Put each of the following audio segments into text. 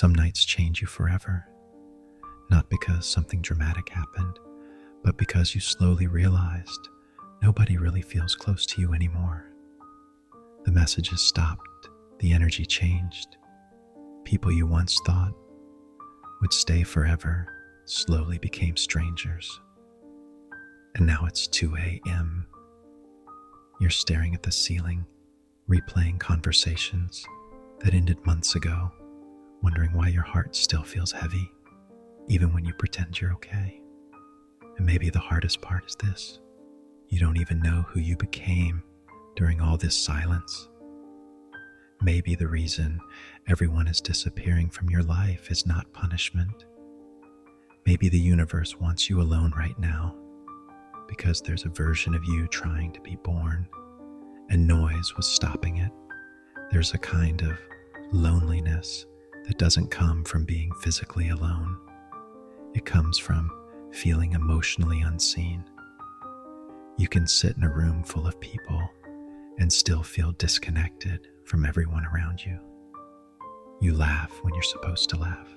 Some nights change you forever, not because something dramatic happened, but because you slowly realized nobody really feels close to you anymore. The messages stopped, the energy changed. People you once thought would stay forever slowly became strangers. And now it's 2 a.m. You're staring at the ceiling, replaying conversations that ended months ago, wondering why your heart still feels heavy, even when you pretend you're okay. And maybe the hardest part is this: you don't even know who you became during all this silence. Maybe the reason everyone is disappearing from your life is not punishment. Maybe the universe wants you alone right now because there's a version of you trying to be born, and noise was stopping it. There's a kind of loneliness that doesn't come from being physically alone. It comes from feeling emotionally unseen. You can sit in a room full of people and still feel disconnected from everyone around you. You laugh when you're supposed to laugh.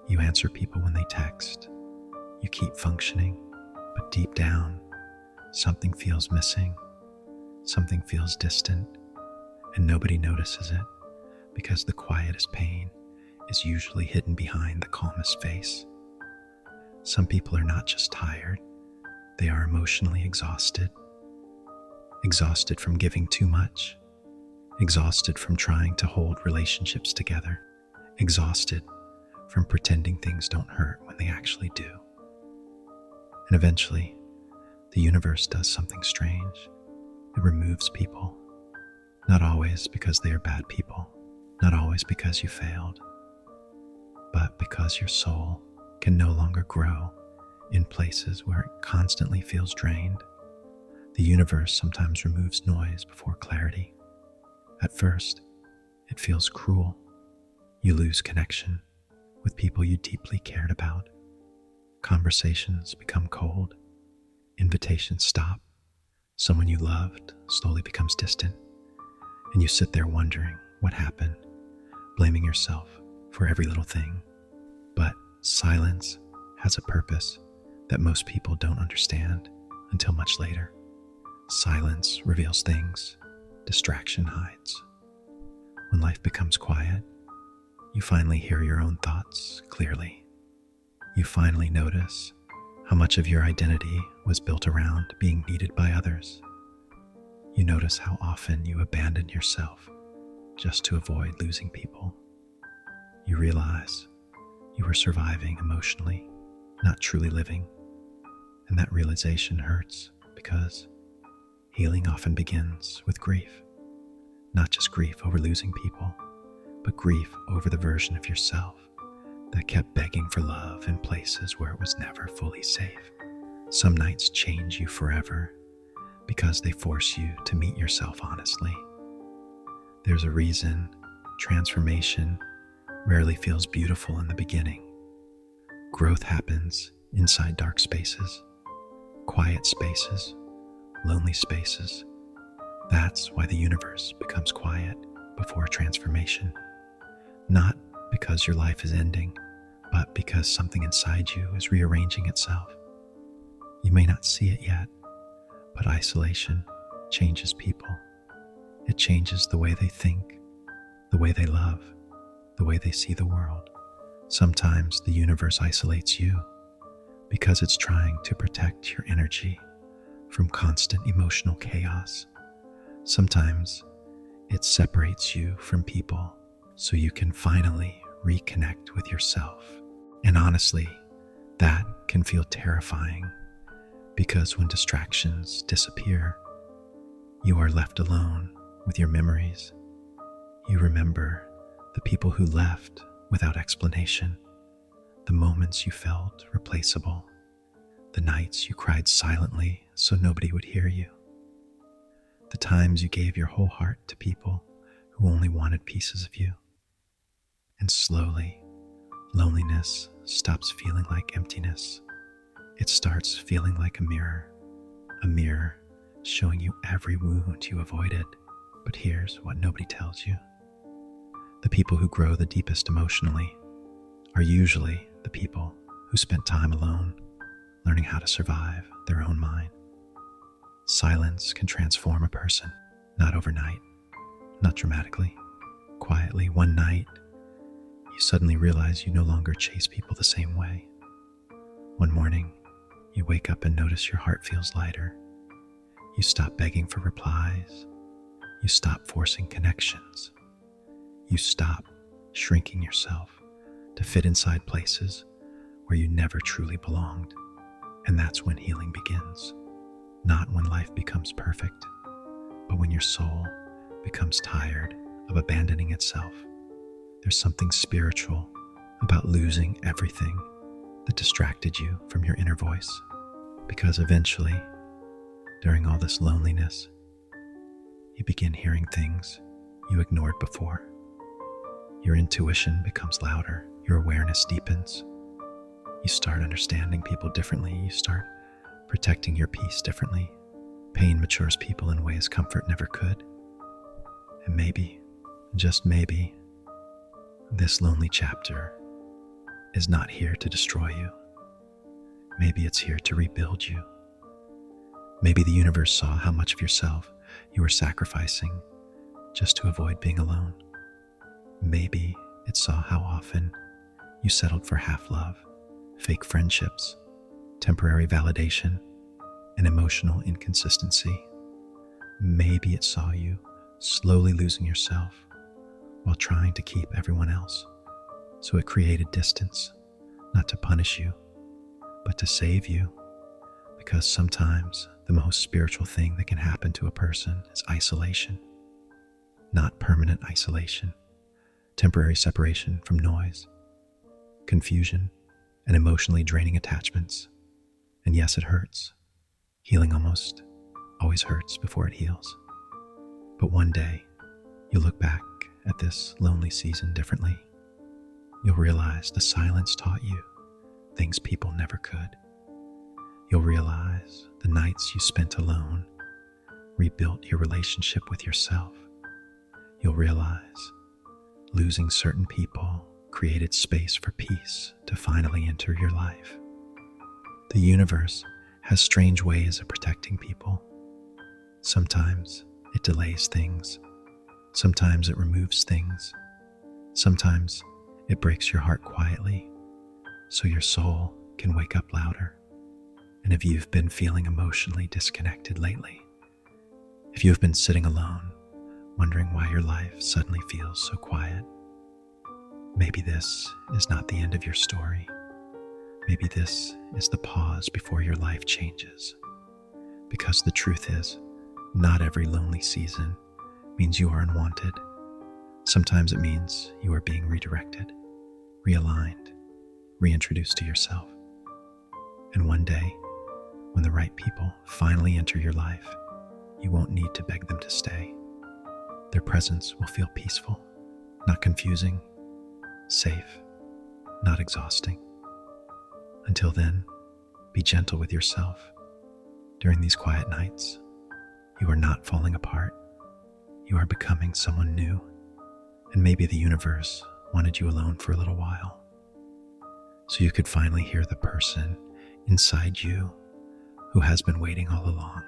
You answer people when they text. You keep functioning, but deep down, something feels missing. Something feels distant, and nobody notices it because the quietest pain is usually hidden behind the calmest face. Some people are not just tired, they are emotionally exhausted. Exhausted from giving too much. Exhausted from trying to hold relationships together. Exhausted from pretending things don't hurt when they actually do. And eventually, the universe does something strange. It removes people. Not always because they are bad people. Not always because you failed. But because your soul can no longer grow in places where it constantly feels drained. The universe sometimes removes noise before clarity. At first, it feels cruel. You lose connection with people you deeply cared about. Conversations become cold. Invitations stop. Someone you loved slowly becomes distant. And you sit there wondering what happened, blaming yourself for every little thing. But silence has a purpose that most people don't understand until much later. Silence reveals things distraction hides. When life becomes quiet, you finally hear your own thoughts clearly. You finally notice how much of your identity was built around being needed by others. You notice how often you abandon yourself just to avoid losing people. You realize you were surviving emotionally, not truly living. And that realization hurts because healing often begins with grief. Not just grief over losing people, but grief over the version of yourself that kept begging for love in places where it was never fully safe. Some nights change you forever because they force you to meet yourself honestly. There's a reason transformation rarely feels beautiful in the beginning. Growth happens inside dark spaces, quiet spaces, lonely spaces. That's why the universe becomes quiet before transformation. Not because your life is ending, but because something inside you is rearranging itself. You may not see it yet, but isolation changes people. It changes the way they think, the way they love, the way they see the world. Sometimes the universe isolates you because it's trying to protect your energy from constant emotional chaos. Sometimes it separates you from people so you can finally reconnect with yourself. And honestly, that can feel terrifying because when distractions disappear, you are left alone with your memories. You remember the people who left without explanation, the moments you felt replaceable, the nights you cried silently so nobody would hear you, the times you gave your whole heart to people who only wanted pieces of you. And slowly, loneliness stops feeling like emptiness. It starts feeling like a mirror showing you every wound you avoided. But here's what nobody tells you. The people who grow the deepest emotionally are usually the people who spent time alone, learning how to survive their own mind. Silence can transform a person, not overnight, not dramatically, quietly. One night, you suddenly realize you no longer chase people the same way. One morning, you wake up and notice your heart feels lighter. You stop begging for replies. You stop forcing connections. You stop shrinking yourself to fit inside places where you never truly belonged. And that's when healing begins. Not when life becomes perfect, but when your soul becomes tired of abandoning itself. There's something spiritual about losing everything that distracted you from your inner voice, because eventually, during all this loneliness, you begin hearing things you ignored before. Your intuition becomes louder, your awareness deepens. You start understanding people differently, you start protecting your peace differently. Pain matures people in ways comfort never could. And maybe, just maybe, this lonely chapter is not here to destroy you. Maybe it's here to rebuild you. Maybe the universe saw how much of yourself you were sacrificing just to avoid being alone. Maybe it saw how often you settled for half love, fake friendships, temporary validation, and emotional inconsistency. Maybe it saw you slowly losing yourself while trying to keep everyone else. So it created distance, not to punish you, but to save you. Because sometimes the most spiritual thing that can happen to a person is isolation. Not permanent isolation, temporary separation from noise, confusion, and emotionally draining attachments. And yes, it hurts. Healing almost always hurts before it heals. But one day, you'll look back at this lonely season differently. You'll realize the silence taught you things people never could. You'll realize the nights you spent alone rebuilt your relationship with yourself. You'll realize losing certain people created space for peace to finally enter your life. The universe has strange ways of protecting people. Sometimes it delays things. Sometimes it removes things. Sometimes it breaks your heart quietly so your soul can wake up louder. And if you've been feeling emotionally disconnected lately, if you've been sitting alone, wondering why your life suddenly feels so quiet, maybe this is not the end of your story. Maybe this is the pause before your life changes. Because the truth is, not every lonely season means you are unwanted. Sometimes it means you are being redirected, realigned, reintroduced to yourself. And one day, when the right people finally enter your life, you won't need to beg them to stay. Their presence will feel peaceful, not confusing, safe, not exhausting. Until then, be gentle with yourself. During these quiet nights, you are not falling apart. You are becoming someone new. And maybe the universe wanted you alone for a little while, so you could finally hear the person inside you who has been waiting all along.